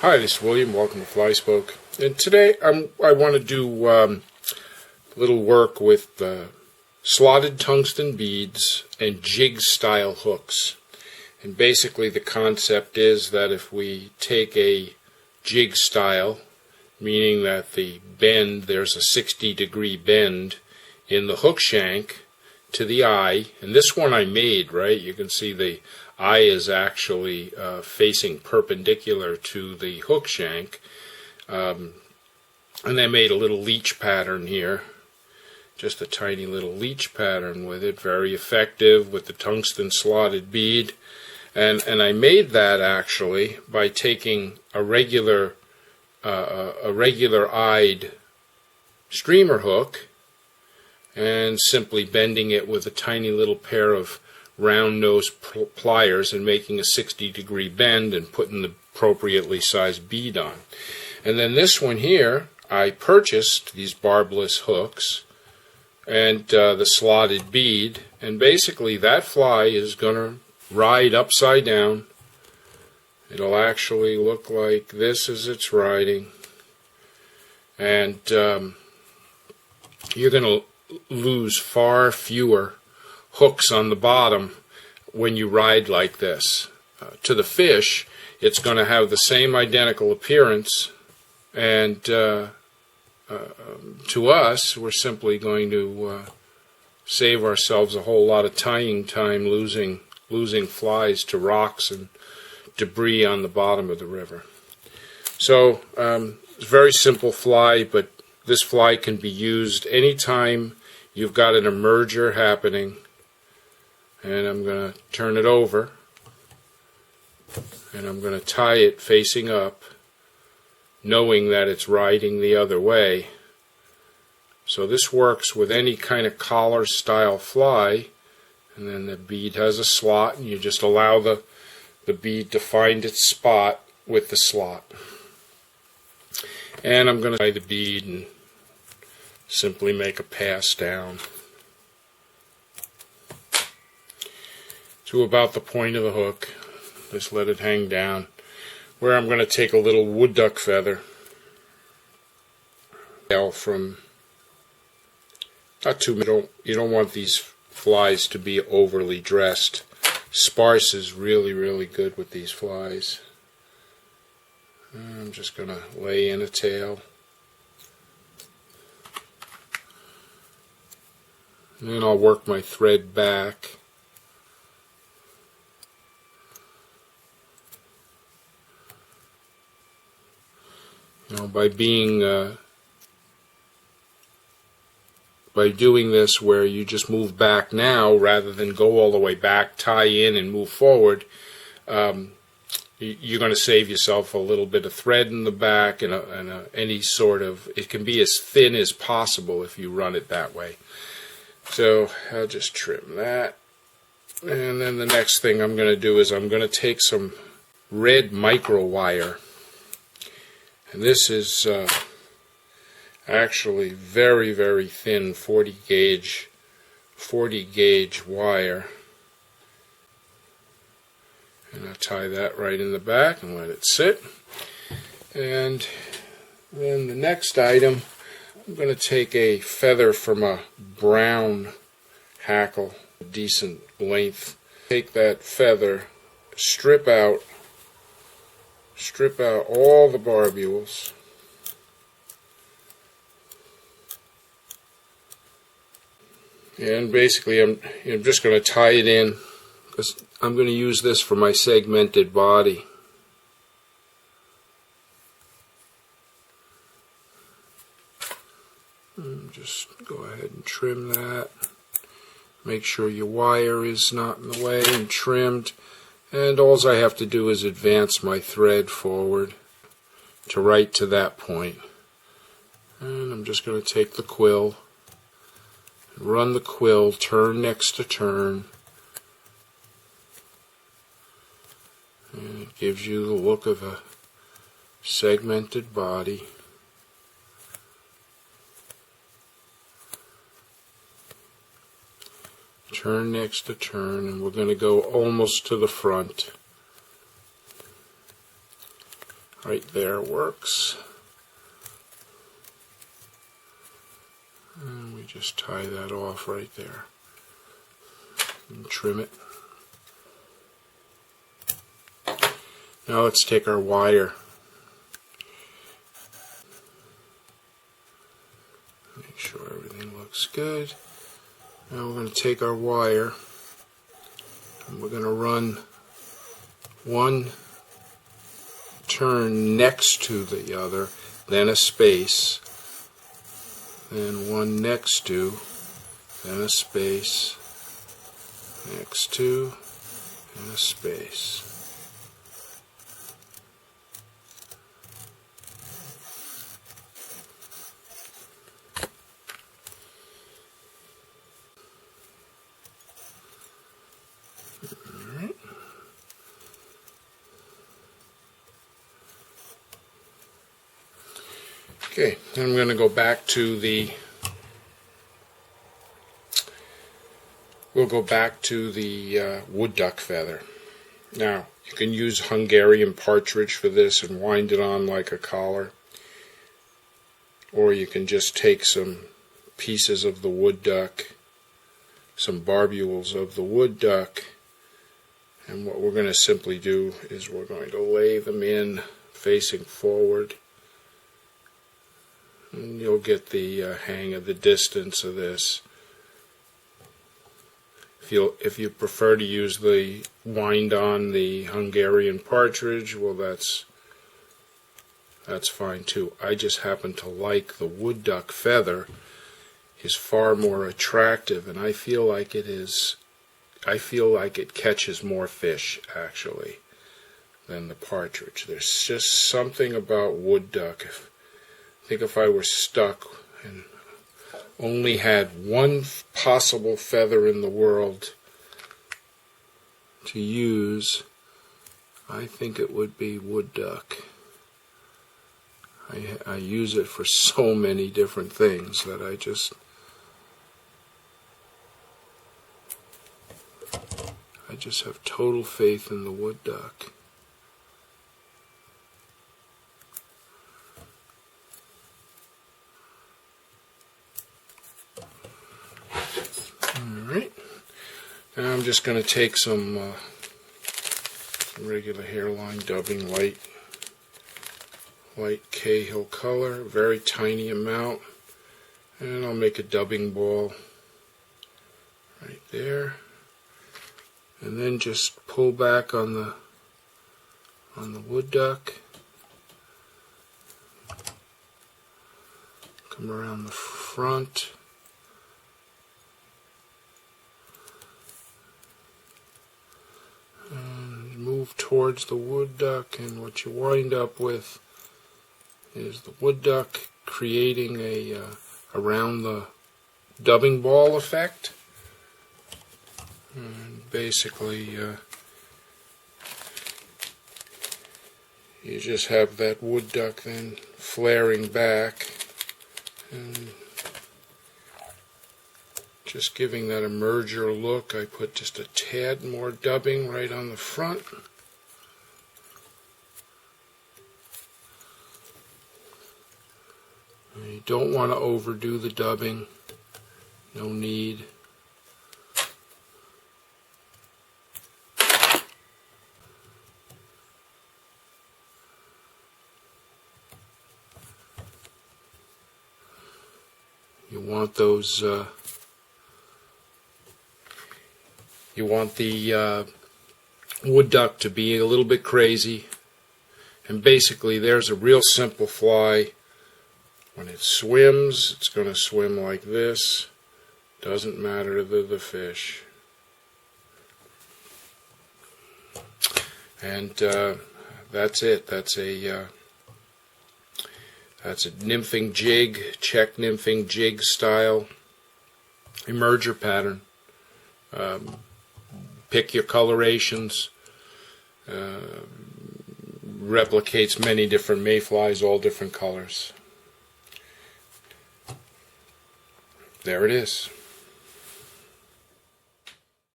Hi, this is William. Welcome to FlySpoke. And today I want to do a little work with slotted tungsten beads and jig style hooks. And basically the concept is that if we take a jig style, meaning that the bend, there's a 60-degree bend in the hook shank to the eye, and this one I made, right? You can see the eye is actually facing perpendicular to the hook shank, and I made a little leech pattern here, just a tiny little leech pattern with it, very effective with the tungsten slotted bead. And I made that actually by taking a regular eyed streamer hook and simply bending it with a tiny little pair of round nose pliers and making a 60-degree bend and putting the appropriately sized bead on. And then this one here, I purchased these barbless hooks and the slotted bead, and basically that fly is going to ride upside down. It'll actually look like this as it's riding, and you're going to lose far fewer hooks on the bottom when you ride like this. To the fish, it's going to have the same identical appearance, and to us, we're simply going to save ourselves a whole lot of tying time losing flies to rocks and debris on the bottom of the river. So it's a very simple fly, but this fly can be used anytime you've got an emerger happening. And I'm going to turn it over, and I'm going to tie it facing up, knowing that it's riding the other way. So this works with any kind of collar style fly. And then the bead has a slot, and you just allow the bead to find its spot with the slot. And I'm going to tie the bead and simply make a pass down to about the point of the hook. Just let it hang down, where I'm going to take a little wood duck feather from not too much. You don't want these flies to be overly dressed. Sparse is really good with these flies. I'm just going to lay in a tail, and then I'll work my thread back. You know, by doing this where you just move back now rather than go all the way back, tie in and move forward, you're going to save yourself a little bit of thread in the back and any sort of, it can be as thin as possible if you run it that way. So I'll just trim that. And then the next thing I'm going to do is I'm going to take some red micro wire. And this is actually very thin 40 gauge wire, and I'll tie that right in the back and let it sit. And then the next item, I'm going to take a feather from a brown hackle, a decent length. Take that feather, strip out all the barbules, and basically I'm just going to tie it in, because I'm going to use this for my segmented body. And just go ahead and trim that. Make sure your wire is not in the way and trimmed. And all I have to do is advance my thread forward to right to that point. And I'm just going to take the quill, run the quill turn next to turn, and it gives you the look of a segmented body. Turn next to turn, and we're going to go almost to the front. Right there works. And we just tie that off right there and trim it. Now let's take our wire. Make sure everything looks good. Now we're going to take our wire and we're going to run one turn next to the other, then a space, then one next to, then a space, next to, and a space. Alright. Okay, then I'm going to go back to the wood duck feather. Now, you can use Hungarian partridge for this and wind it on like a collar. Or you can just take some pieces of the wood duck, some barbules of the wood duck, and what we're going to simply do is we're going to lay them in facing forward. And you'll get the hang of the distance of this. If you prefer to use the wind on the Hungarian partridge, well, that's fine too. I just happen to like the wood duck feather is far more attractive, and I feel like it catches more fish actually than the partridge. There's just something about wood duck. I think if I were stuck and only had one possible feather in the world to use, I think it would be wood duck. I use it for so many different things that I just have total faith in the wood duck. Alright, now I'm just going to take some regular hairline dubbing, light Cahill color, very tiny amount, and I'll make a dubbing ball right there, and then just pull back on the wood duck, come around the front, and move towards the wood duck, and what you wind up with is the wood duck creating a around the dubbing ball effect. And basically you just have that wood duck then flaring back and just giving that a merger look. I put just a tad more dubbing right on the front. You don't want to overdo the dubbing, no need. You want those, you want the wood duck to be a little bit crazy, and basically there's a real simple fly. When it swims, it's going to swim like this. Doesn't matter to the fish. And that's it. That's a nymphing jig, Czech nymphing jig style emerger pattern. Pick your colorations. Replicates many different mayflies, all different colors. There it is.